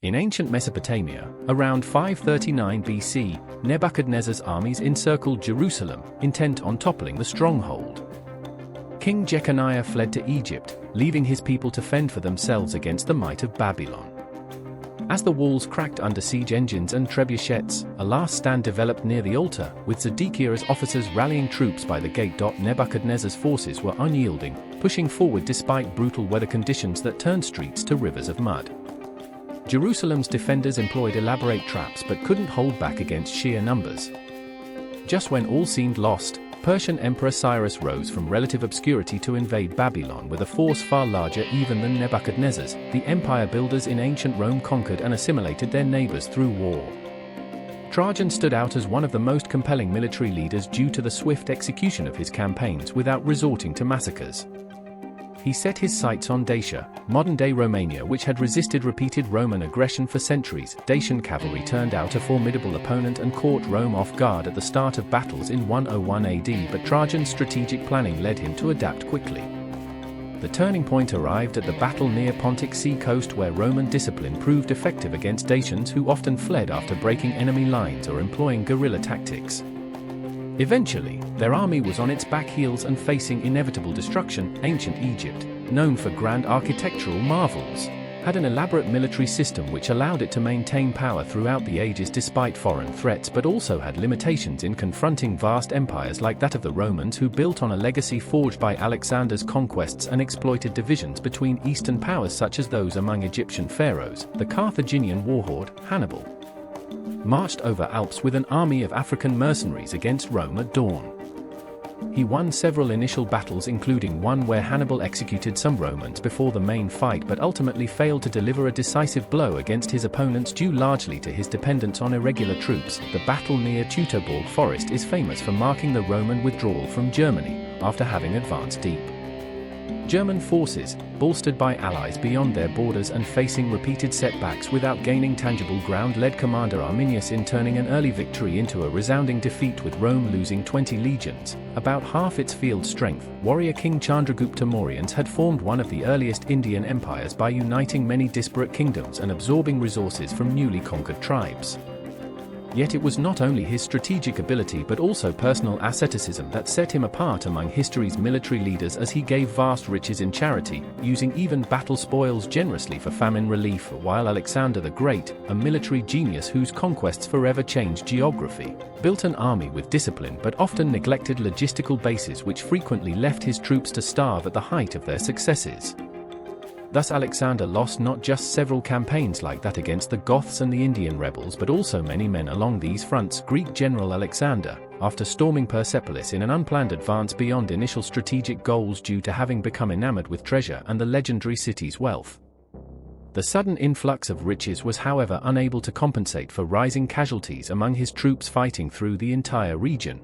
In ancient Mesopotamia, around 539 BC, Nebuchadnezzar's armies encircled Jerusalem, intent on toppling the stronghold. King Jeconiah fled to Egypt, leaving his people to fend for themselves against the might of Babylon. As the walls cracked under siege engines and trebuchets, a last stand developed near the altar, with Zedekiah's officers rallying troops by the gate. Nebuchadnezzar's forces were unyielding, pushing forward despite brutal weather conditions that turned streets to rivers of mud. Jerusalem's defenders employed elaborate traps but couldn't hold back against sheer numbers. Just when all seemed lost, Persian Emperor Cyrus rose from relative obscurity to invade Babylon with a force far larger even than Nebuchadnezzar's. The empire builders in ancient Rome conquered and assimilated their neighbors through war. Trajan stood out as one of the most compelling military leaders due to the swift execution of his campaigns without resorting to massacres. He set his sights on Dacia, modern-day Romania, which had resisted repeated Roman aggression for centuries. Dacian cavalry turned out a formidable opponent and caught Rome off guard at the start of battles in 101 AD, but Trajan's strategic planning led him to adapt quickly. The turning point arrived at the battle near Pontic Sea coast, where Roman discipline proved effective against Dacians who often fled after breaking enemy lines or employing guerrilla tactics. Eventually, their army was on its back heels and facing inevitable destruction. Ancient Egypt, known for grand architectural marvels, had an elaborate military system which allowed it to maintain power throughout the ages despite foreign threats, but also had limitations in confronting vast empires like that of the Romans, who built on a legacy forged by Alexander's conquests and exploited divisions between eastern powers such as those among Egyptian pharaohs. The Carthaginian warlord, Hannibal, marched over Alps with an army of African mercenaries against Rome at dawn. He won several initial battles, including one where Hannibal executed some Romans before the main fight, but ultimately failed to deliver a decisive blow against his opponents due largely to his dependence on irregular troops. The battle near Teutoburg Forest is famous for marking the Roman withdrawal from Germany after having advanced deep. German forces, bolstered by allies beyond their borders and facing repeated setbacks without gaining tangible ground, led commander Arminius in turning an early victory into a resounding defeat, with Rome losing 20 legions, about half its field strength. Warrior King Chandragupta Mauryans had formed one of the earliest Indian empires by uniting many disparate kingdoms and absorbing resources from newly conquered tribes. Yet it was not only his strategic ability but also personal asceticism that set him apart among history's military leaders, as he gave vast riches in charity, using even battle spoils generously for famine relief, while Alexander the Great, a military genius whose conquests forever changed geography, built an army with discipline but often neglected logistical bases which frequently left his troops to starve at the height of their successes. Thus Alexander lost not just several campaigns like that against the Goths and the Indian rebels, but also many men along these fronts. Greek general Alexander, after storming Persepolis in an unplanned advance beyond initial strategic goals due to having become enamored with treasure and the legendary city's wealth. The sudden influx of riches was, however, unable to compensate for rising casualties among his troops fighting through the entire region.